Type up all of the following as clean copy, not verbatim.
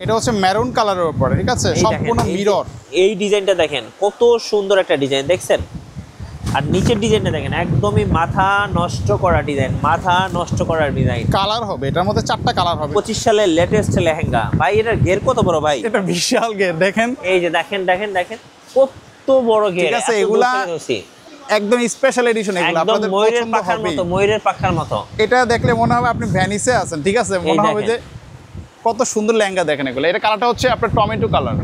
এটা হচ্ছে মেরুন কালারের উপরে, ঠিক আছে, সম্পূর্ণ মিরর। এই ডিজাইনটা দেখেন কত সুন্দর একটা ডিজাইন, দেখছেন? আর নিচের ডিজাইনটা দেখেন, একদমই মাথা নষ্ট করা ডিজাইন, মাথা নষ্ট করার ডিজাইন। কালার হবে এটার মধ্যে, 4টা কালার হবে। 25 সালের লেটেস্ট লেহেঙ্গা ভাই। এটার ঘের কত বড় ভাই? এটা বিশাল ঘের, দেখেন। এই যে দেখেন দেখেন দেখেন কত বড় ঘের। ঠিক আছে, এগুলা একদম স্পেশাল এডিশন, এগুলো আপনাদের ময়ূরের পছন্দ পাখার হবে। মতো, ময়ূরের পাখার মতো। এটা দেখলে মনে হবে আপনি ভ্যানিসে আছেন, ঠিক আছে, মনে হবে যে কত সুন্দর লেহেঙ্গা। দেখেন এগুলো, এটা কালারটা হচ্ছে আপনার টমেটো কালার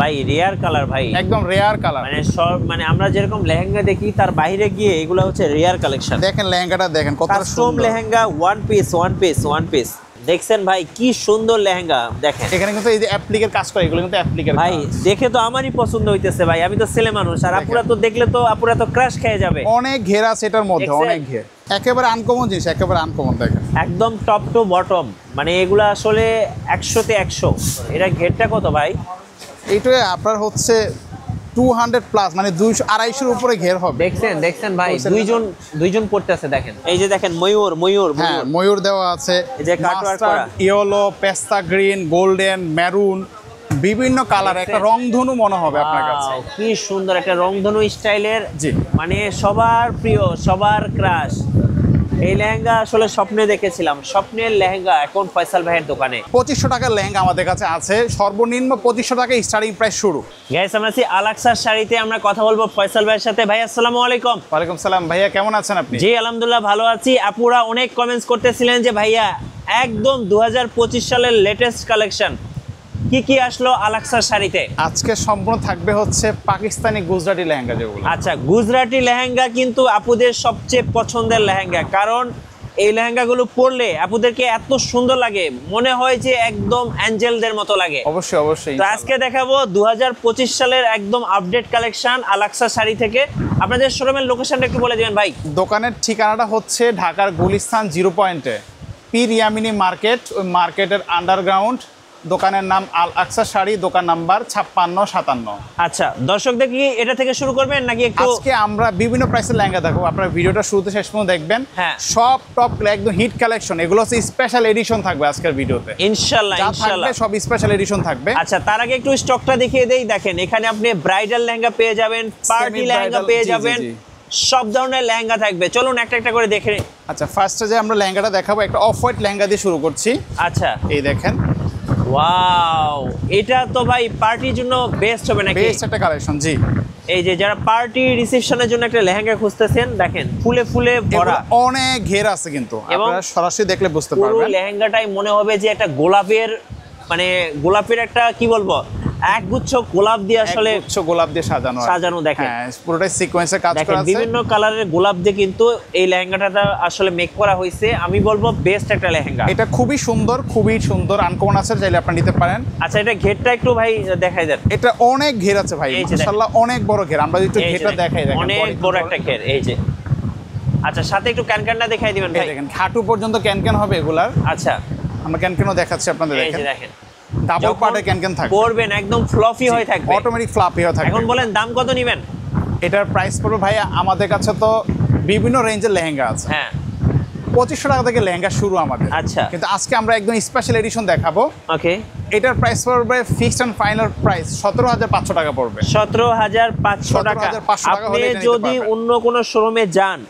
ভাই, রেয়ার কালার ভাই, একদম রেয়ার কালার। মানে সব, মানে আমরা যেরকম লেহেঙ্গা দেখি তার বাইরে গিয়ে এগুলো হচ্ছে রেয়ার কালেকশন। দেখেন লেহেঙ্গাটা দেখেন কত সুন্দর lehenga, one piece one piece one piece. দেখছেন ভাই কি সুন্দর লেহেঙ্গা, দেখেন এখানে কিন্তু এই যে অ্যাপ্লিকের কাজ করে, এগুলো কিন্তু অ্যাপ্লিকের ভাই। দেখে তো আমারই পছন্দ হইতেছে ভাই, আমি তো ছেলে মানুষ, আর আপুরা তো দেখলে তো আপুরা তো ক্রাশ খেয়ে যাবে। অনেক ঘের আছে এটার মধ্যে, অনেক ঘের, একেবারে আনকমন জিনিস, একেবারে আনকমন। দেখেন একদম টপ টু বটম, মানে এগুলা আসলে 100-তে 100। এটা ঘেরটা কত ভাই? এইটা আপনার হচ্ছে 200 প্লাস, মানে 200-250 উপরে ঘের হবে। দেখছেন দেখছেন ভাই, দুইজন পড়তেছে, দেখেন এই যে দেখেন ময়ূর, ময়ূর, হ্যাঁ ময়ূর দেওয়া আছে, এই যে কাটওয়ার্ক করা, ইয়েলো, পেস্তা গ্রিন, গোল্ডেন, মেরুন, বিভিন্ন কালার, একটা রংধনু মনে হবে আপনার কাছে। কি সুন্দর একটা রংধনু স্টাইলের, জি, মানে সবার প্রিয়, সবার ক্রাশ। এই লেহেঙ্গা আসলে স্বপ্নে দেখেছিলাম, স্বপ্নের লেহেঙ্গা এখন ফয়সাল ভাইয়ের দোকানে। 2500 টাকার লেহেঙ্গা আমাদের কাছে আছে, সর্বনিম্ন 2500 টাকা স্টার্টিং প্রাইস শুরু। গাইস, আমরা আছি আলাক্সার শাড়িতে, আমরা কথা বলবো ফয়সাল ভাইয়ের সাথে। ভাই আসসালামু আলাইকুম। ওয়ালাইকুম সালাম ভাইয়া, কেমন আছেন আপনি? জি আলহামদুলিল্লাহ ভালো আছি। আপুরা অনেক কমেন্টস করতেছিলেন যে ভাইয়া একদম 2025 সালের লেটেস্ট কালেকশন কি কি আসলো আলাক্সার শাড়িতে। আজকে সম্পূর্ণ থাকবে হচ্ছে পাকিস্তানি গুজরাটি লেহেঙ্গা যেগুলো। আচ্ছা, গুজরাটি লেহেঙ্গা কিন্তু আপুদের সবচেয়ে পছন্দের লেহেঙ্গা, কারণ এই লেহেঙ্গাগুলো পরলে আপুদেরকে এত সুন্দর লাগে, মনে হয় যে একদম অ্যাঞ্জেলদের মতো লাগে। অবশ্যই অবশ্যই। তো আজকে দেখাবো 2025 সালের একদম আপডেট কালেকশন আলাক্সা শাড়ি থেকে। আপনাদের শোরুমের লোকেশনটা একটু বলে দিবেন ভাই। দোকানের ঠিকানাটা হচ্ছে ঢাকার গুলিস্তান 0 পয়েন্টে, পীর ইয়ামিনী মার্কেট, ওই মার্কেটের আন্ডারগ্রাউন্ড। দোকানের নাম আল আকসা শাড়ি, দোকান নাম্বার 5657। আচ্ছা, দর্শকদের কি এটা থেকে শুরু করবেন নাকি একটু? আজকে আমরা বিভিন্ন প্রাইসের লেহেঙ্গা দেখো, আপনারা ভিডিওটা শুরুতে শেষ পর্যন্ত দেখবেন। হ্যাঁ, সব টপ একদম হিট কালেকশন, এগুলো হচ্ছে স্পেশাল এডিশন থাকবে আজকের ভিডিওতে, ইনশাআল্লাহ ইনশাআল্লাহ সব স্পেশাল এডিশন থাকবে। আচ্ছা, তার আগে একটু স্টকটা দেখিয়ে দেই। দেখেন এখানে আপনি ব্রাইডাল লেহেঙ্গা পেয়ে যাবেন, পার্টি লেহেঙ্গা পেয়ে যাবেন, সব ধরনের লেহেঙ্গা থাকবে। চলুন একটা একটা করে দেখে। আচ্ছা, ফার্স্টে যে আমরা লেহেঙ্গাটা দেখাবো, একটা অফ হোয়াইট লেহেঙ্গা দিয়ে শুরু করছি। আচ্ছা, এই দেখেন, ওয়াও, এটা তো ভাই পার্টির জন্য বেস্ট হবে নাকি? বেস্ট একটা কালেকশন। জি, এই যে যারা পার্টি রিসেপশনের জন্য একটা লেহেঙ্গা খুঁজতেছেন, দেখেন ফুলে ফুলে ভরা, অনেক ঘের আছে কিন্তু আপনারা সরাসরি দেখলে বুঝতে পারবেন। পুরো লেহেঙ্গাটাই মনে হবে যে একটা গোলাপের, মানে গোলাপের একটা কি বলবো, একগুচ্ছ গোলাপ দিয়ে আসলে গোলাপ দিয়ে সাজানো। দেখেন হ্যাঁ, পুরোটাই সিকোয়েন্সে কাজ করা আছে, বিভিন্ন কালারের গোলাপ দিয়ে কিন্তু এই লেহেঙ্গাটা আসলে মেক করা হয়েছে। আমি বলবো বেস্ট একটা লেহেঙ্গা। এটা খুবই সুন্দর আনকমন আছে, চাইলে আপনি নিতে পারেন। আচ্ছা, এটা ঘেরটা একটু ভাই দেখাই দেন। এটা অনেক ঘের আছে ভাই, মাশাআল্লাহ অনেক বড় ঘের। আমরা একটু ঘেরটা দেখাই, দেখেন অনেক বড় একটা ঘের। এই যে, আচ্ছা, সাথে একটু ক্যানক্যানটা দেখাই দিবেন ভাই। দেখেন হাঁটু পর্যন্ত ক্যানক্যান হবে এগুলার। আচ্ছা, আমরা ক্যানক্যানও দেখাচ্ছি আপনাদের, এই যে দেখেন ডাবল পার্টে ক্যানক্যান থাকবে, পরবেন একদম ফ্লফি হয়ে থাকবে, অটোমেটিক ফ্লাফি হয়ে থাকবে। এখন বলেন দাম কত নেবেন? এটার প্রাইস পড়বে ভাই, আমাদের কাছে তো বিভিন্ন রেঞ্জের লেহেঙ্গা আছে। হ্যাঁ, 2500 টাকা থেকে লেহেঙ্গা শুরু আমাদের। আচ্ছা, কিন্তু আজকে আমরা একদম স্পেশাল এডিশন দেখাবো। ওকে, এটার প্রাইস পড়বে ফিক্সড এন্ড ফাইনাল প্রাইস 17500 টাকা পড়বে। 17500 টাকা। 17500 টাকা আপনি হলে যদি অন্য কোনো শোরুমে যান,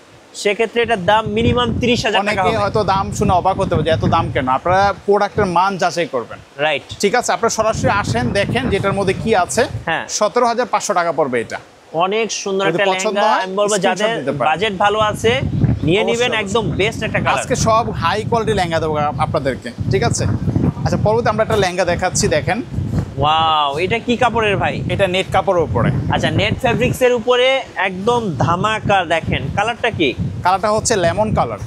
সেক্ষেত্রে এটার দাম মিনিমাম 30000 টাকা হবে। অনেকে হয়তো দাম শুনে অবাক হতে পারে যে এত দাম কেন। আপনারা প্রোডাক্টের মান যাচাই করবেন, রাইট? ঠিক আছে, আপনারা সরাসরি আসেন, দেখেন যেটার মধ্যে কি আছে। হ্যাঁ, 17500 টাকা পড়বে এটা। অনেক সুন্দর একটা লেহেঙ্গা। আমি বলবো যাদের বাজেট ভালো আছে নিয়ে নেবেন, একদম বেস্ট একটা কালার। আজকে সব হাই কোয়ালিটি লেহেঙ্গা দেবো আপনাদেরকে, ঠিক আছে। আচ্ছা, পরবর্তী আমরা একটা লেহেঙ্গা দেখাচ্ছি, দেখেন। ওয়াও, এটা কি কাপড়ের ভাই? এটা নেট কাপড়ের উপরে। আচ্ছা, নেট ফেব্রিক্স এর উপরে একদম ধামাকা। দেখেন কালারটা কি? কালারটা হচ্ছে লেমন কালার,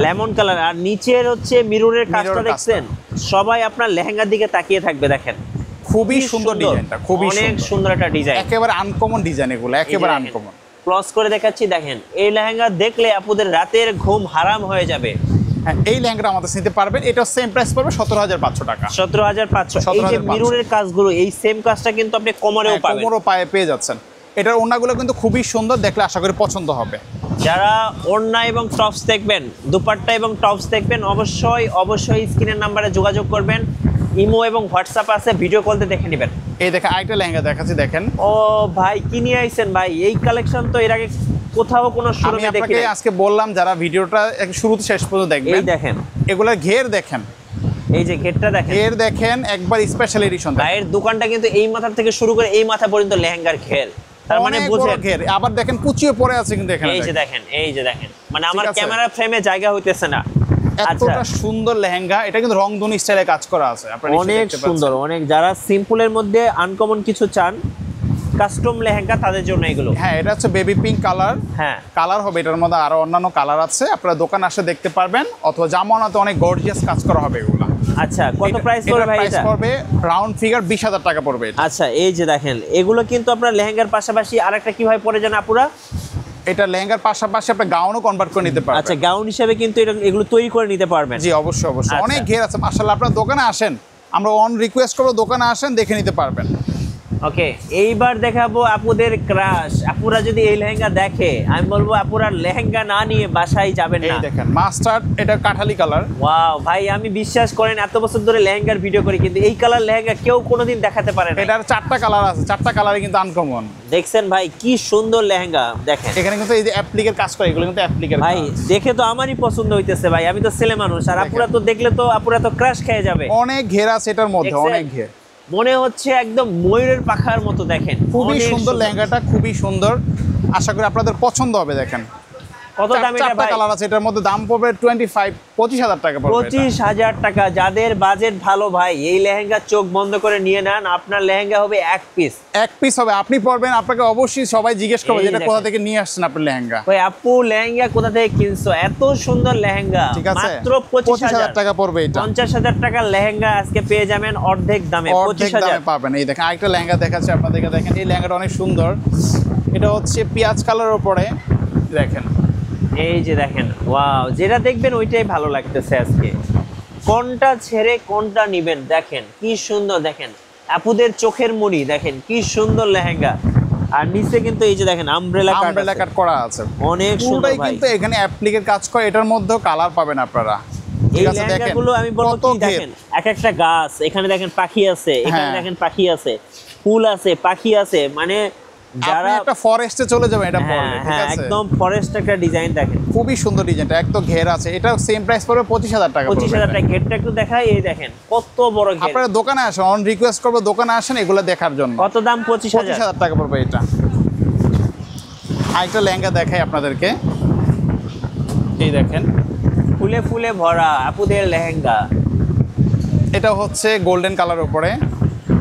লেমন কালার, আর নিচের হচ্ছে মিররের কাজটা দেখছেন। সবাই আপনার লেহেঙ্গার দিকে তাকিয়ে থাকবে, দেখেন খুবই সুন্দর ডিজাইনটা, খুবই অনেক সুন্দর একটা ডিজাইন, একেবারে আনকমন ডিজাইন, এগুলো একেবারে আনকমন। ক্লস করে দেখাচ্ছি, দেখেন এই লেহেঙ্গা দেখলে আপনাদের রাতের ঘুম হারাম হয়ে যাবে। হ্যাঁ, এই লেহেঙ্গাটা আমাদের নিতে পারবেন। এটা সেম প্রাইস পড়বে 17500 টাকা। 17500। এই যে মিররের কাজগুলো, এই সেম কাজটা কিন্তু আপনি কোমরেও পাবেন, কোমরও পায়ে পেয়ে যাচ্ছেন। এটার ওড়নাগুলো কিন্তু খুবই সুন্দর, দেখলে আশা করি পছন্দ হবে। যারা ওড়না এবং টপস দেখবেন, দুপাট্টা এবং টপস দেখবেন, অবশ্যই স্ক্রিনের নাম্বারে যোগাযোগ করবেন। ইমো এবং হোয়াটসঅ্যাপ আছে, ভিডিও কলতে দেখে নেবেন। এই দেখেন আরেকটা লেহেঙ্গা দেখাচ্ছি, দেখেন। ও ভাই কি নিয়ে আইছেন ভাই, এই কালেকশন তো এর আগে কোথাও কোনো আমি শোরুমে দেখি আপনাকে নাই। আজকে বললাম যারা ভিডিওটা শুরু থেকে শেষ পর্যন্ত দেখবেন, এই দেখেন, এগুলার ঘের দেখেন, এই যে ঘেরটা দেখেন, ঘের দেখেন, একবার স্পেশাল এডিশন। ভাইয়ের দোকানটা কিন্তু এই মাথা থেকে শুরু করে এই মাথা পর্যন্ত লেহেঙ্গার ঘের, তার মানে বুঝেন ঘের। আবার দেখেন কুচিয়ে পড়ে আছে কিন্তু এখানে, এই যে দেখেন, এই যে দেখেন, মানে আমার ঠিক আছে? ক্যামেরা ফ্রেমে জায়গা হইতেছে না। আচ্ছা, এতটা সুন্দর লেহেঙ্গা, এটা কিন্তু রংধনু স্টাইলে কাজ করা আছে, আপনারা নিশ্চয়ই অনেক দেখতে সুন্দর, পাচ্ছেন। অনেক, যারা সিম্পলের মধ্যে আনকমন কিছু চান, কাস্টম লেহেঙ্গা, তাদের জন্য এগুলো। হ্যাঁ, এটা হচ্ছে বেবি পিঙ্ক কালার। হ্যাঁ, কালার হবে, এটার মধ্যে আরো অন্যান্য কালার আছে, আপনারা দোকানে আসে দেখতে পারবেন, অথবা জামানাতে অনেক গর্জিয়াস কাজ করা হবে এগুলা। আচ্ছা কত প্রাইস পড়বে ভাই প্রাইস এটা? পড়বে রাউন্ড ফিগার 20,000 টাকা পড়বে এটা। আচ্ছা এই যে দেখেন, এগুলো কিন্তু আপনার লেহেঙ্গার পাশাপাশি আরেকটা কি ভাই পরে যান আপুরা? এটা লেহেঙ্গার পাশাপাশি আপনি গাউনও কনভার্ট করে নিতে পারবেন। আচ্ছা, গাউন হিসেবে কিন্তু এগুলো তৈরি করে নিতে পারবেন। জি অবশ্যই অবশ্যই, আচ্ছা। অনেক ঘের আছে মাশাআল্লাহ। আপনার দোকানে আসেন, আমরা অন রিকোয়েস্ট করবো দোকানে আসেন, দেখে নিতে পারবেন। ওকে, এইবার দেখাবো আপুদের ক্রাশ। আপুরা যদি এই লেহেঙ্গা দেখে, আমি বলবো আপুরা লেহেঙ্গা না নিয়ে বাসায় যাবেন এই না। দেখেন মাস্টার্ড, এটা কাঠালি কালার। ওয়াও ভাই, আমি বিশ্বাস করেন এত বছর ধরে লেহেঙ্গার ভিডিও করি, কিন্তু এই কালার লেহেঙ্গা কেউ কোনোদিন দেখাতে পারে না। এটার 4টা কালার আছে, 4টা কালারই কিন্তু আনকমন। দেখছেন ভাই কি সুন্দর লেহেঙ্গা, দেখেন এখানে কিন্তু এই যে অ্যাপ্লিকের কাজ করে, এগুলো কিন্তু অ্যাপ্লিকের ভাই, দেখে তো আমারই পছন্দ হইতেছে ভাই, আমি তো ছেলে মানুষ, আর আপুরা তো দেখলে তো আপুরা তো ক্রাশ খেয়ে যাবে। অনেক ঘের আছে এটার মধ্যে, দেখছেন? অনেক ঘের, মনে হচ্ছে একদম ময়ূরের পাখার মতো। দেখেন খুবই অনেক সুন্দর লেহেঙ্গাটা, খুবই সুন্দর। আশা করি আপনাদের পছন্দ হবে। দেখেন কত দাম এটা 4টা ভাই? কালার আছে, এটার মধ্যে দাম পড়বে 25,000 টাকা পড়বে এটা। 25,000 টাকা। যাদের বাজেট ভালো ভাই, এই লেহেঙ্গা চোখ বন্ধ করে নিয়ে নেন, আপনার লেহেঙ্গা হবে এক পিস। এক পিস হবে, আপনি পরবেন, আপনাকে অবশ্যই সবাই জিজ্ঞেস করবে এই যেটা দেখেন। কোথা থেকে নিয়ে আসছেন আপনি লেহেঙ্গা। ওই আপু লেহেঙ্গা কোথা থেকে কিনছো, এত সুন্দর লেহেঙ্গা, ঠিক আছে, মাত্র 25,000 টাকা পড়বে এটা। 50,000 টাকার লেহেঙ্গা আজকে পেয়ে যাবেন অর্ধেক দামে, অর্ধেক 25,000। দামে পাবেন। এই দেখেন আরেকটা লেহেঙ্গা দেখাচ্ছি আপনাদেরকে, দেখেন এই লেহেঙ্গাটা অনেক সুন্দর। এটা হচ্ছে পেঁয়াজ কালারের উপরে, দেখেন এই যে দেখেন, ওয়াও, যেটা দেখবেন ওইটাই ভালো লাগতেছে আজকে। কোনটা ছেড়ে কোনটা নিবেন, দেখেন কি সুন্দর। দেখেন আপুদের চোখের মণি, দেখেন কি সুন্দর লেহেঙ্গা। আর নিচে কিন্তু এই যে দেখেন আমব্রেলা কাট করা আছে, অনেক সুন্দর পুরোটাই ভাই। কিন্তু এখানে অ্যাপ্লিকের কাজ করে, এটার মধ্যেও কালার পাবেন আপনারা। এই ঠিক আছে, দেখেন লেহেঙ্গাগুলো আমি বলবো কত কি, ঘের। দেখেন এক একটা গাছ, এখানে দেখেন পাখি আছে, এখানে হ্যাঁ। দেখেন পাখি আছে, ফুল আছে, পাখি আছে, মানে আপনি যারা একটা ফরেস্টে চলে যাবেন এটা হ্যাঁ পরলে, ঠিক হ্যাঁ, আছে? একদম ফরেস্ট একটা ডিজাইন। দেখেন খুবই সুন্দর ডিজাইনটা, একদম ঘের আছে। এটা সেম প্রাইস পড়বে 25,000 টাকা। 25,000 টাকা। ঘেরটা একটু দেখাই, এই দেখেন কত বড় ঘের। আপনারা দোকানে আসেন, অন রিকোয়েস্ট করবো দোকানে আসেন এগুলো দেখার জন্য। কত দাম? 25,000। 25,000 টাকা পড়বে এটা। আরেকটা লেহেঙ্গা দেখাই আপনাদেরকে, এই দেখেন ফুলে ফুলে ভরা আপুদের লেহেঙ্গা। এটা হচ্ছে গোল্ডেন কালার উপরে।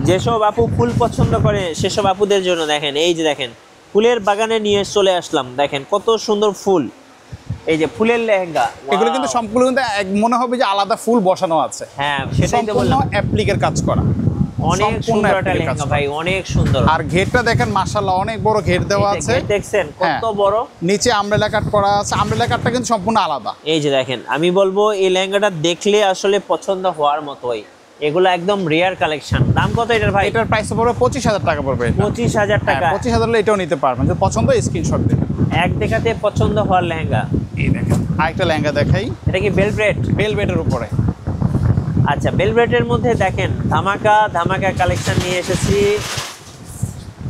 যেসব আপু ফুল পছন্দ করে সেসব আপুদের জন্য দেখেন, এই যে দেখেন ফুলের বাগানে নিয়ে চলে আসলাম, দেখেন কত সুন্দর ফুল, এই যে ফুলের লেহেঙ্গা। এগুলো কিন্তু সম্পূর্ণ কিন্তু মনে হবে যে আলাদা ফুল বসানো আছে, হ্যাঁ সেটাই তো সম্পূর্ণ বললাম, অ্যাপ্লিকের কাজ করা, অনেক সম্পূর্ণ সুন্দর একটা অ্যাপ্লিকের কাজ লেহেঙ্গা করা। ভাই, অনেক সুন্দর। আর ঘেরটা দেখেন মাশাআল্লাহ, অনেক বড় ঘের দেওয়া এই যে আছে। ঘের দেখছেন হ্যাঁ। কত বড়। নিচে আমব্রেলা কাট করা আছে, আমব্রেলা কাটটা কিন্তু সম্পূর্ণ আলাদা। এই যে দেখেন, আমি বলবো এই লেহেঙ্গাটা দেখলে আসলে পছন্দ হওয়ার মতোই, এগুলো একদম রেয়ার কালেকশন। দাম কত এটার ভাই? এটার প্রাইস পড়বে 25,000 টাকা পড়বে এটা। 25,000 টাকা। 25,000 হলে এটাও নিতে পারবেন, যদি পছন্দ হয় স্ক্রিনশট দিন। এক দেখাতে পছন্দ হওয়ার লেহেঙ্গা। এই দেখেন আরেকটা লেহেঙ্গা দেখাই, এটা কি বেলভেট? ভেলভেটের উপরে। আচ্ছা, বেলভেটের মধ্যে দেখেন ধামাকা ধামাকা কালেকশন নিয়ে এসেছি।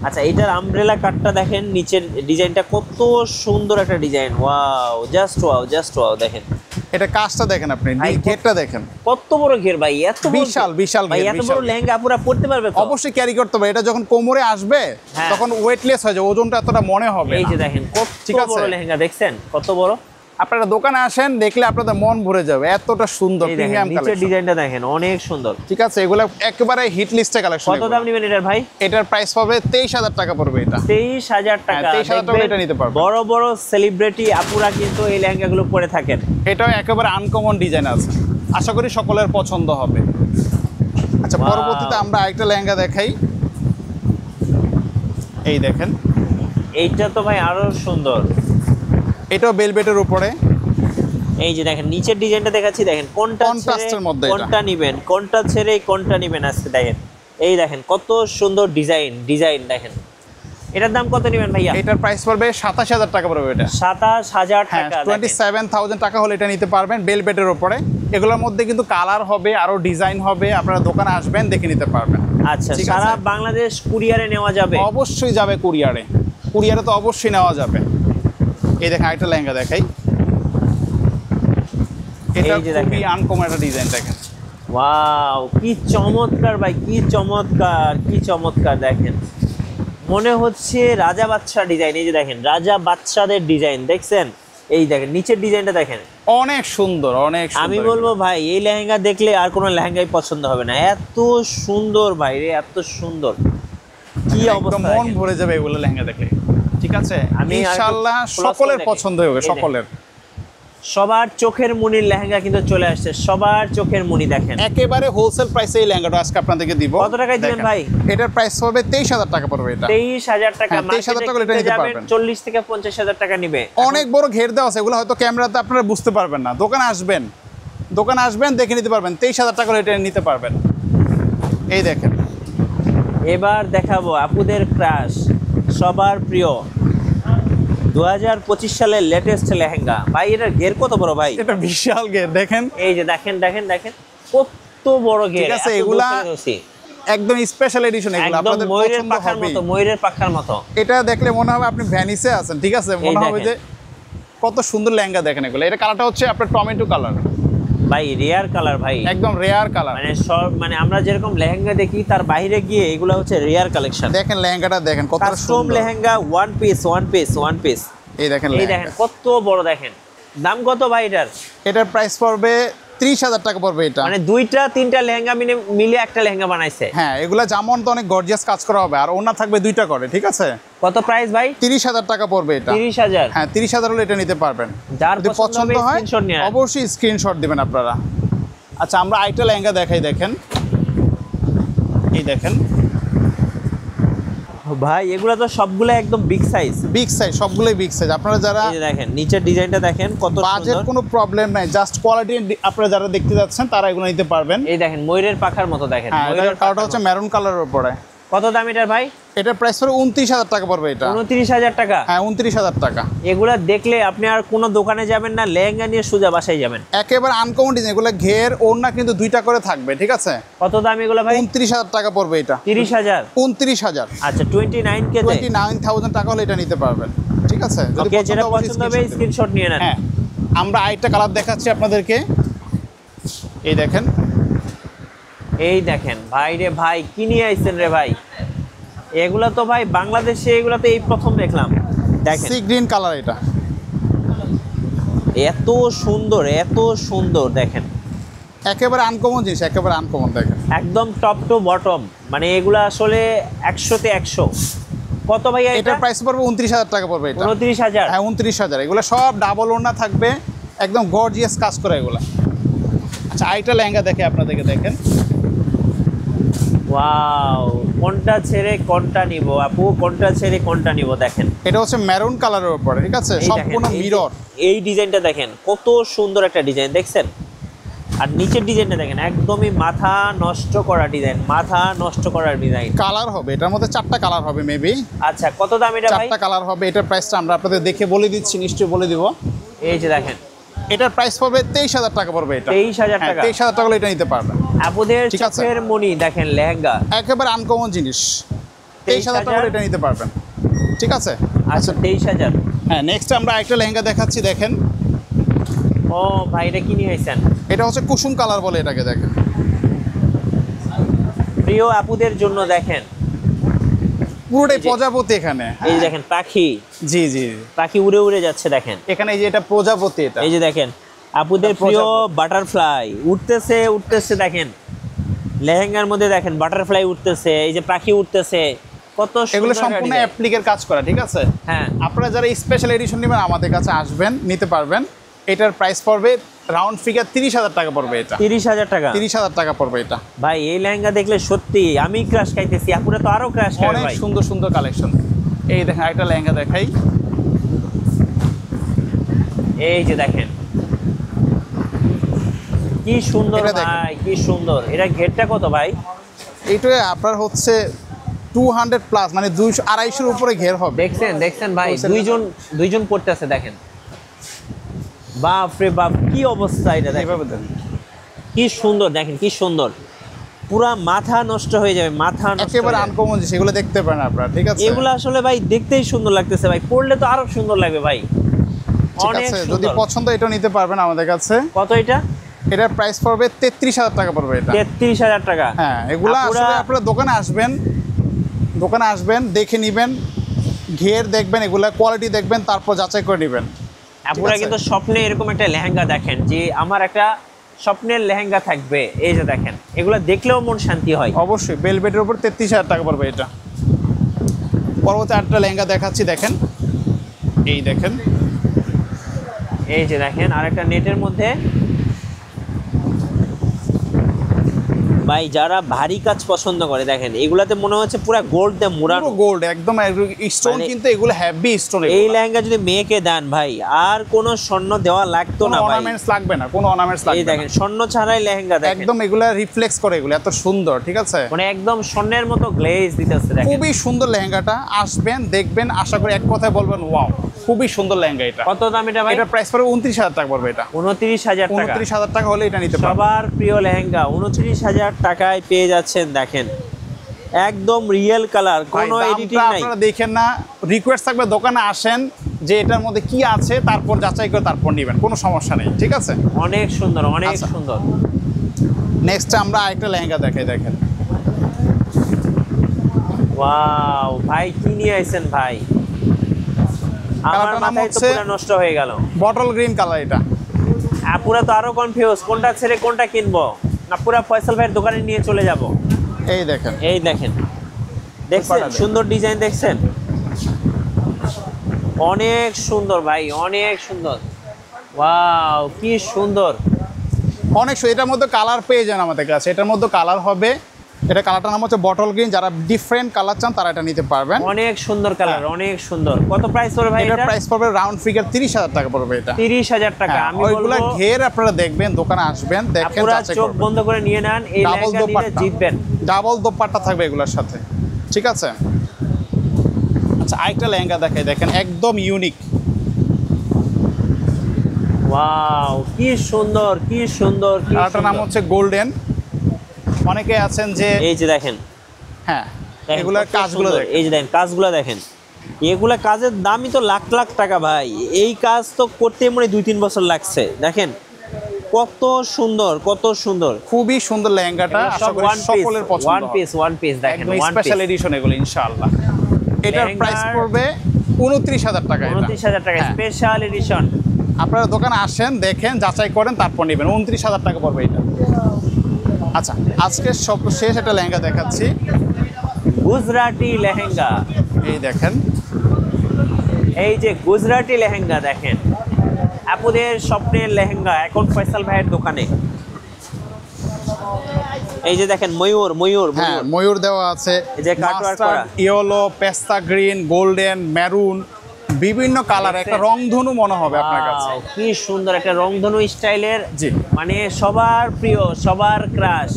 আচ্ছা, এটার আমব্রেলা কাটটা দেখেন, নিচের ডিজাইনটা কত সুন্দর একটা design. Wow, just wow, just wow. দেখেন এটা কাজটা দেখেন, আপনি ভাই, ঘেরটা দেখেন, কত বড় ঘের ভাই, এত বড় বিশাল ঘের। বিশাল ভাই ঘের, এত বড় বিশাল। লেহেঙ্গা পুরা পড়তে পারবে তো? অবশ্যই ক্যারি করতে হবে, এটা যখন কোমরে আসবে হ্যাঁ। তখন ওয়েটলেস হয়ে যাবে, ওজনটা এতটা মনে হবে এই না। যে দেখেন কত ঠিক আছে। বড় লেহেঙ্গা, দেখছেন কত বড়। আপনারা দোকানে আসেন, দেখলে আপনাদের মন ভরে যাবে, এতটা সুন্দর এই দেখেন প্রিমিয়াম নিচের কালেকশন। ডিজাইনটা দেখেন, অনেক সুন্দর। ঠিক আছে, এগুলো একেবারে হিট লিস্টে কালেকশন। কত দাম নেবেন এটার ভাই? এটার প্রাইস পাবে 23,000 টাকা পড়বে এটা। 23,000 টাকা। 23,000 টাকা এটা নিতে পারবেন। বড় বড় সেলিব্রিটি আপুরা কিন্তু এই লেহেঙ্গাগুলো পরে থাকেন। এটাও একেবারে আনকমন ডিজাইন আছে, আশা করি সকলের পছন্দ হবে। আচ্ছা, Wow. পরবর্তীতে আমরা আরেকটা লেহেঙ্গা দেখাই, এই দেখেন এইটা তো ভাই আরো সুন্দর। এটাও বেলভেটের উপরে। এই যে দেখেন নিচের ডিজাইনটা দেখাচ্ছি, দেখেন কোনটা Contrast ছেড়ে এর মধ্যে এটা। কোনটা নেবেন, কোনটা ছেড়ে কোনটা নেবেন আজকে দেখেন। এই দেখেন কত সুন্দর ডিজাইন, ডিজাইন দেখেন। এটার দাম কত নেবেন ভাইয়া? এটার প্রাইস পড়বে ২৭,০০০ টাকা পড়বে এটা। ২৭,০০০ হ্যাঁ, টাকা। 27,000 টাকা হলে এটা নিতে পারবেন বেলভেটের উপরে। এগুলোর মধ্যে কিন্তু কালার হবে, আরো ডিজাইন হবে, আপনারা দোকানে আসবেন দেখে নিতে পারবেন। আচ্ছা, ঠিক সারা আছে? বাংলাদেশ কুরিয়ারে নেওয়া যাবে? অবশ্যই যাবে কুরিয়ারে, কুরিয়ারে তো অবশ্যই নেওয়া যাবে। এই দেখেন আরেকটা লেহেঙ্গা দেখাই, এটা এই যে দেখেন। খুবই আনকমন একটা ডিজাইন দেখেন। ওয়াও, কি চমৎকার ভাই, কি চমৎকার, কি চমৎকার। দেখেন মনে হচ্ছে রাজা বাদশাহ ডিজাইন। এই যে দেখেন রাজা বাদশাদের ডিজাইন দেখছেন? এই দেখেন নিচের ডিজাইনটা দেখেন, অনেক সুন্দর, অনেক সুন্দর। আমি বলবো ভাই এই লেহেঙ্গা দেখলে আর কোনো লেহেঙ্গাই পছন্দ হবে না, এত সুন্দর ভাই রে, এত সুন্দর। কি একদম অবস্থা মন দেখেন। ভরে যাবে এগুলো লেহেঙ্গা দেখলে। ঠিক আছে, আমি আর একটু ইনশাআল্লাহ close সকলের করে দেখি। পছন্দ হবে, এই দেখেন। সকলের। সবার চোখের মনির লেহেঙ্গা কিন্তু চলে আসছে, সবার চোখের মনি। দেখেন একেবারে হোলসেল প্রাইসে এই লেহেঙ্গাটা আজকে আপনাদেরকে দিব। কত টাকায় দিবেন দেখেন, ভাই? এটার প্রাইস হবে 23,000 টাকা পড়বে এটা। 23,000 টাকা। হ্যাঁ, 23,000 টাকা হলে এটা নিতে পারবেন। 40 থেকে 50,000 টাকা নিবে। অনেক বড় ঘের দেওয়া আছে, এগুলো হয়তো ক্যামেরাতে আপনারা বুঝতে পারবেন না। দোকানে আসবেন, দোকানে আসবেন দেখে নিতে পারবেন। 23,000 টাকা হলে এটা নিতে পারবেন। এই দেখেন, এবার দেখাবো আপুদের ক্রাশ, সবার প্রিয় 2025 সালের লেটেস্ট লেহেঙ্গা। ভাই এটার ঘের কত বড় ভাই? এটা বিশাল ঘের দেখেন। এই যে দেখেন দেখেন দেখেন কত বড় ঘের। ঠিক আছে, এত এগুলা দূর থেকে ধরছি। একদম স্পেশাল এডিশন, এগুলো একদম আপনাদের ময়ূরের পছন্দ পাখার হবে। মতো, ময়ূরের পাখার মতো। এটা দেখলে মনে হবে আপনি ভ্যানিসে আছেন। ঠিক আছে, মনে হবে দেখেন। যে কত সুন্দর লেহেঙ্গা দেখেন এগুলো। এটা কালারটা হচ্ছে আপনার টমেটো কালার, ভাই রেয়ার কালার ভাই, একদম রেয়ার কালার। মানে সব মানে আমরা যেরকম লেহেঙ্গা দেখি তার বাইরে গিয়ে এগুলো হচ্ছে রেয়ার কালেকশন। দেখেন লেহেঙ্গাটা দেখেন কত কাস্টম সুন্দর। Lehenga, one piece one piece one piece. এই দেখেন এই দেখেন কত বড়। দেখেন দাম কত ভাই এটার? এটার প্রাইস পড়বে 30,000 টাকা পড়বে এটা। মানে দুইটা তিনটা লেহেঙ্গা মিলে একটা লেহেঙ্গা বানাইছে। হ্যাঁ, এগুলা জামন তো অনেক গর্জিয়াস কাজ করা হবে, আর ওনা থাকবে দুইটা করে। ঠিক আছে, কত প্রাইস ভাই? 30,000 টাকা পড়বে এটা। 30,000। হ্যাঁ, 30,000 হলে এটা নিতে পারবেন। যার যদি পছন্দ হবে হয় স্ক্রিনশট নিয়ে অবশ্যই স্ক্রিনশট দিবেন আপনারা। আচ্ছা, আমরা আরেকটা লেহেঙ্গা দেখাই, দেখেন। এই দেখেন ভাই এগুলা তো সবগুলো একদম বিগ সাইজ। বিগ সাইজ, সবগুলোই বিগ সাইজ। আপনারা যারা এই যে দেখেন নিচের ডিজাইনটা দেখেন কত বাজেট সুন্দর। কোনো প্রবলেম নাই, জাস্ট কোয়ালিটি আপনারা যারা দেখতে যাচ্ছেন তারা এগুলো নিতে পারবেন। এই দেখেন ময়ূরের পাখার মতো। দেখেন হ্যাঁ, ময়ূরের এটার কালারটা পাখার হচ্ছে মতো। মেরুন কালারের উপরে। কত দাম এটার ভাই? এটার প্রাইস পড়বে 29,000 টাকা পড়বে এটা। 29,000 টাকা। হ্যাঁ, 29,000 টাকা। এগুলা দেখলে আপনি আর কোনো দোকানে যাবেন না, লেহেঙ্গা নিয়ে সোজা বাসায় যাবেন। একেবারে আনকমন ডিজাইন, এগুলো ঘের ওড়না কিন্তু দুইটা করে থাকবে। ঠিক আছে, কত দাম এগুলা ভাই? 29,000 টাকা পড়বে এটা। 30,000। 29,000। আচ্ছা 29 কে 29,000 টাকা হলে এটা নিতে পারবেন। ঠিক আছে, যদি ওকে, যেটা অবশ্যই পছন্দ হবে screenshot দিবেন। স্ক্রিনশট নিয়ে নেন। হ্যাঁ, আমরা আরেকটা কালার দেখাচ্ছি আপনাদেরকে। এই দেখেন, এই দেখেন ভাই রে ভাই, কি নিয়ে আইছেন রে ভাই? এগুলা তো ভাই বাংলাদেশে এগুলা তো এই প্রথম দেখলাম। দেখেন সি গ্রিন কালার এটা। এত সুন্দর, এত সুন্দর। দেখেন একেবারে আনকমন জিনিস, একেবারে আনকমন। দেখেন একদম টপ টু বটম, মানে এগুলা আসলে 100-তে 100। কত ভাইয়া এটা? এটার প্রাইস পড়বে 29,000 টাকা পড়বে এটা। 29,000। হ্যাঁ, 29,000। এগুলো সব ডাবল ওড়না থাকবে, একদম গর্জিয়াস কাজ করা এগুলো। আচ্ছা, আরেকটা লেহেঙ্গা দেখে আপনাদেরকে, দেখেন। ওয়াও, কোনটা ছেড়ে কোনটা নিব আপু, কোনটা ছেড়ে কোনটা নিব? দেখেন এটা হচ্ছে মেরুন কালারের উপরে। ঠিক আছে, এই দেখেন, সম্পূর্ণ এই যে- মিরর। এই ডিজাইনটা দেখেন কত সুন্দর একটা ডিজাইন দেখছেন। আর নিচের ডিজাইনটা দেখেন একদমই মাথা নষ্ট করা ডিজাইন, মাথা নষ্ট করার ডিজাইন। কালার হবে এটার মধ্যে, 4টা কালার হবে মেবি। আচ্ছা কত দাম এটা ভাই? 4টা কালার হবে। এটার প্রাইসটা আমরা আপনাদের দেখে বলে দিচ্ছি, নিশ্চয়ই বলে দিব। এই যে দেখেন এটার প্রাইস পড়বে 23,000 টাকা পড়বে এটা। 23,000 টাকা। 23,000 টাকা হলে এটা নিতে পারবেন। আপুদের ঠিক আছে। চোখের মনি দেখেন লেহেঙ্গা। একেবারে আনকমন জিনিস। 23,000 টাকা হলে এটা নিতে পারবেন। ঠিক আছে। আচ্ছা 23,000। হ্যাঁ, নেক্সট আমরা আরেকটা লেহেঙ্গা দেখাচ্ছি, দেখেন। ও ভাই এটা কি নিয়ে আইছেন? এটা হচ্ছে কুসুম কালার বলে এটাকে। দেখেন প্রিয় আপুদের জন্য দেখেন পুরোটাই এই যে- প্রজাপতি এখানে। এই যে দেখেন পাখি, জি জি, পাখি উড়ে উড়ে যাচ্ছে দেখেন। এখানে এই যে এটা প্রজাপতি এটা। এই যে দেখেন আপুদের এটা প্রিয় প্রজাপতি। বাটারফ্লাই উঠতেছে উঠতেছে। দেখেন লেহেঙ্গার মধ্যে দেখেন বাটারফ্লাই উঠতেছে, এই যে পাখি উঠতেছে। কত সুন্দর এগুলো একটা সম্পূর্ণ design। অ্যাপ্লিকের কাজ করা। ঠিক আছে, হ্যাঁ আপনারা যারা স্পেশাল এডিশন নেবেন আমাদের কাছে আসবেন, নিতে পারবেন। এটার প্রাইস পড়বে রাউন্ড ফিগার 30,000 টাকা পড়বে এটা। 30,000 টাকা। 30,000 টাকা পড়বে এটা। ভাই এই লেহেঙ্গা দেখলে সত্যি আমি ক্রাশ খাইতেছি, আপুরা তো আরো ক্রাশ খাবে অনেক ভাই। সুন্দর সুন্দর কালেকশন। এই দেখেন একটা লেহেঙ্গা দেখাই। এই যে দেখেন কি সুন্দর এটা দেখেন। ভাই, কি সুন্দর। এটা ঘেরটা কত ভাই? এইটা আপনার হচ্ছে 200 প্লাস, মানে 200 250 উপরে ঘের হবে। দেখছেন ভাই, দুইজন পড়তেছে দেখেন, বাপ রে বাপ কি অবস্থা এটা দেখেন, এইভাবে দেন, কি সুন্দর দেখেন, কি সুন্দর, পুরা মাথা নষ্ট হয়ে যাবে, মাথা নষ্ট একেবারে আনকমন জিনিস, এগুলো দেখতে পারেন আপনারা, ঠিক আছে? এগুলো আসলে ভাই দেখতেই সুন্দর লাগতেছে ভাই, পড়লে তো আরো সুন্দর লাগবে ভাই, ঠিক অনেক আছে, যদি সুন্দর। পছন্দ এটা নিতে পারবেন আমাদের কাছে। কত এটা? এটার প্রাইস পড়বে 33,000 টাকা পড়বে এটা। 33,000 টাকা। হ্যাঁ, এগুলা আপুরা- আসলে আপনারা দোকানে আসবেন, দেখে নিবেন, ঘের দেখবেন, এগুলা কোয়ালিটি দেখবেন, তারপর যাচাই করে নেবেন। আপুরা কিন্তু স্বপ্নে এরকম একটা লেহেঙ্গা দেখেন যে আমার একটা স্বপ্নের লেহেঙ্গা থাকবে, এই যে দেখেন, এগুলো দেখলেও মন শান্তি হয়। অবশ্যই বেলভেটের উপর 33,000 টাকা পড়বে এটা। পরবর্তী আরেকটা লেহেঙ্গা দেখাচ্ছি, দেখেন, এই দেখেন, এই যে দেখেন আরেকটা নেটের মধ্যে, ভাই যারা ভারী কাজ পছন্দ করে দেখেন, এগুলাতে মনে হচ্ছে পুরো গোল্ড দিয়ে মোড়ানো, পুরো গোল্ড একদম, স্টোন মানে কিন্তু এগুলো হেভি স্টোন। এই লেহেঙ্গা যদি মেয়েকে দেন ভাই, আর কোনো স্বর্ণ দেওয়া লাগতো না ভাই, অর্নামেন্টস লাগবে না, কোনো অর্নামেন্টস এই লাগবে না, দেখেন স্বর্ণ ছাড়াই লেহেঙ্গা দেখেন, একদম এগুলা রিফ্লেক্স করে, এগুলো এত সুন্দর, ঠিক আছে? মানে একদম স্বর্ণের মতো গ্লেজ দিতেছে দেখেন। খুবই সুন্দর লেহেঙ্গাটা, আসবেন দেখবেন, আশা করি এক কথায় বলবেন ওয়াও, খুবই সুন্দর লেহেঙ্গা এটা। কত দাম এটা ভাই? এটা প্রাইস পড়বে 29,000 টাকা পড়বে এটা। 29,000 টাকা। 29,000 টাকা হলে এটা নিতে পারবেন। সবার প্রিয় লেহেঙ্গা 29,000 টাকায় পেয়ে যাচ্ছেন দেখেন, একদম রিয়েল কালার, কোনো ভাই, এডিটিং দামটা নাই। আপনারা দেখেন না, রিকোয়েস্ট থাকবে দোকানে আসেন, যে এটার মধ্যে কি আছে, তারপর যাচাই করে তারপর নেবেন, কোনো সমস্যা নেই, ঠিক আছে? অনেক সুন্দর, অনেক আচ্ছা। সুন্দর। নেক্সট আমরা আরেকটা লেহেঙ্গা দেখাই, দেখেন, ওয়াও ভাই, কি নিয়ে আইছেন ভাই, আমার কালারটার নাম মাথায় তো হচ্ছে- পুরো নষ্ট হয়ে গেল। বটল গ্রিন কালার এটা। পুরা তো আরো কনফিউজ, কোনটা ছেড়ে কোনটা কিনবো, না পুরা ফয়সাল ভাইয়ের দোকানে নিয়ে চলে যাব। এই দেখেন, এই দেখেন, দেখছেন পাঠাবে। সুন্দর ডিজাইন, দেখছেন অনেক সুন্দর ভাই, অনেক সুন্দর, ওয়াও কি সুন্দর। এটার মধ্যে কালার পেয়ে যান আমাদের কাছে, এটার মধ্যে কালার হবে, এটা কালারটার নাম হচ্ছে বটল গ্রিন, যারা ডিফারেন্ট কালার চান তারা এটা নিতে পারবেন। অনেক সুন্দর কালার, হ্যাঁ। অনেক সুন্দর। কত প্রাইস পড়বে ভাই এটার এটা? প্রাইস পড়বে রাউন্ড ফিগার 30,000 টাকা পড়বে এটা। 30,000 টাকা। হ্যাঁ, আমি ওইগুলা বলবো ঘের আপনারা দেখবেন, দোকানে আসবেন, দেখেন, আপুরা যাচাই চোখ করবেন। বন্ধ করে নিয়ে নেন, এই ডাবল লেহেঙ্গা নিলে দোপাট্টা, জিতবেন। ডাবল দোপাট্টা থাকবে এগুলোর সাথে, ঠিক আছে? আচ্ছা, আরেকটা লেহেঙ্গা দেখাই, দেখেন, একদম ইউনিক। ওয়াও কি সুন্দর, কি সুন্দর, কি কালারটার নাম সুন্দর। হচ্ছে গোল্ডেন। অনেকে আছেন যে, এই যে দেখেন, হ্যাঁ, দেখেন এগুলার কত কাজগুলো সুন্দর। দেখেন। এই যে দেখেন কাজগুলো দেখেন, এগুলা কাজের দামই তো লাখ লাখ টাকা ভাই, এই কাজ তো করতে মনে 2-3 বছর লাগছে। দেখেন কত সুন্দর, কত সুন্দর। খুবই সুন্দর লেহেঙ্গাটা, আশা করি সকলের পছন্দ ওয়ান হবে। পিস, ওয়ান পিস দেখেন, একদম ওয়ান স্পেশাল পিস। এডিশন এগুলো ইনশাআল্লাহ। এটার লেহেঙ্গার- প্রাইস পড়বে 29,000 টাকা এটা। 29,000 টাকা হ্যাঁ। Special edition. আপনারা দোকানে আসেন, দেখেন, যাচাই করেন, তারপর নেবেন। 29,000 টাকা পড়বে এটা। আচ্ছা, আজকে সর্বশেষ একটা লেহেঙ্গা দেখাচ্ছি, গুজরাটি লেহেঙ্গা। এই দেখেন, এই যে গুজরাটি লেহেঙ্গা দেখেন, আপুদের স্বপ্নের লেহেঙ্গা এখন ফয়সাল ভাইয়ের দোকানে। এই যে দেখেন ময়ূর, ময়ূর, হ্যাঁ, ময়ূর। ময়ূর দেওয়া আছে, এই যে কাটওয়ার্ক করা। ইয়েলো, পেস্তা গ্রিন, গোল্ডেন, মেরুন, বিভিন্ন কালার, একটা রংধনু মনে হবে আপনার কাছে। Wow, কি সুন্দর একটা রংধনু স্টাইলের, জি। মানে সবার প্রিয়, সবার ক্রাশ।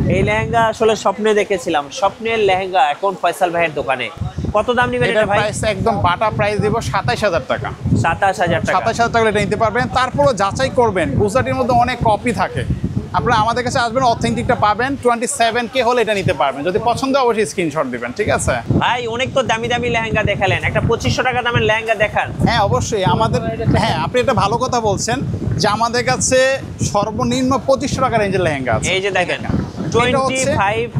এই লেহেঙ্গা আসলে স্বপ্নে দেখেছিলাম, স্বপ্নের লেহেঙ্গা এখন ফয়সাল ভাইয়ের দোকানে। কত দাম নিবেন এটার এটা ভাই? প্রাইস একদম বাটা প্রাইস দিব 27,000 টাকা। 27,000 টাকা। 27,000 টাকা এটা নিতে পারবেন। তারপরও যাচাই করবেন, গুজরাটির মধ্যে অনেক কপি থাকে, আপনারা আমাদের কাছে আসবেন, অথেন্টিকটা পাবেন। 27K হলে এটা নিতে পারবেন, যদি পছন্দ হয় অবশ্যই স্ক্রিনশট দিবেন, ঠিক আছে? ভাই অনেক তো দামি দামি লেহেঙ্গা দেখালেন, একটা 2500 টাকা দামের লেহেঙ্গা দেখান। হ্যাঁ, অবশ্যই আমাদের, হ্যাঁ, আপনি এটা ভালো কথা বলছেন যে আমাদের কাছে সর্বনিম্ন 2500 টাকা রেঞ্জের লেহেঙ্গা আছে। এই যে দেখেন এটা হচ্ছে 25,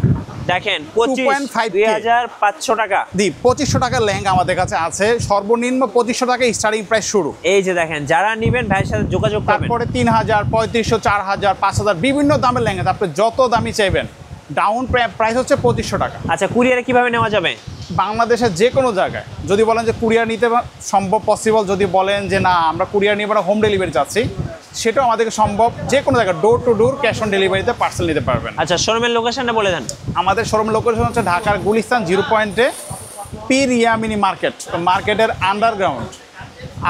দেখেন 25, 2.5K 2500 টাকা। 2500 টাকার লেহেঙ্গা আমাদের কাছে আছে, সর্বনিম্ন 2500 টাকা স্টার্টিং প্রাইস শুরু। এই যে দেখেন, যারা নেবেন ভাইয়ের সাথে যোগাযোগ করবেন। তারপরে 3000, 3500, 4000, 5000 বিভিন্ন দামের লেহেঙ্গা, আপনি যত দামি চাইবেন। ডাউন প্রাইস হচ্ছে 2500 টাকা। আচ্ছা, কুরিয়ারে কিভাবে নেওয়া যাবে? বাংলাদেশের যে কোনো জায়গায়, যদি বলেন যে কুরিয়ার নিতে সম্ভব পসিবল, যদি বলেন যে না আমরা কুরিয়ার নিয়ে হোম ডেলিভারি চাচ্ছি, সেটাও আমাদেরকে সম্ভব। যে কোনো জায়গায় door to door cash on ডেলিভারিতে পার্সেল নিতে পারবেন। আচ্ছা, শোরুমের লোকেশনটা বলে দেন। আমাদের শোরুম লোকেশন হচ্ছে ঢাকার গুলিস্তান 0 পয়েন্টে, পীর ইয়ামিনী মার্কেট, মার্কেটের আন্ডারগ্রাউন্ড,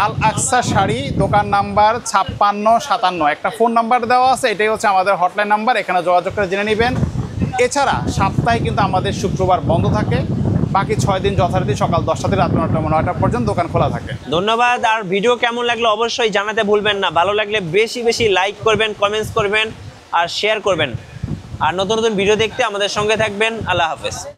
আল আকসা শাড়ি, দোকান নাম্বার 5657। একটা ফোন নাম্বার দেওয়া আছে, এটাই হচ্ছে আমাদের হটলাইন নাম্বার, এখানে যোগাযোগ করে জেনে নেবেন। এছাড়া সপ্তাহে কিন্তু আমাদের শুক্রবার বন্ধ থাকে, বাকি 6 দিন যথারীতি সকাল 10টা থেকে রাত 9টা পর্যন্ত দোকান খোলা থাকে। ধন্যবাদ। আর ভিডিও কেমন লাগলো অবশ্যই জানাতে ভুলবেন না। ভালো লাগলে বেশি বেশি লাইক করবেন, কমেন্টস করবেন আর শেয়ার করবেন। আর নতুন নতুন ভিডিও দেখতে আমাদের সঙ্গে থাকবেন। আল্লাহ হাফেজ।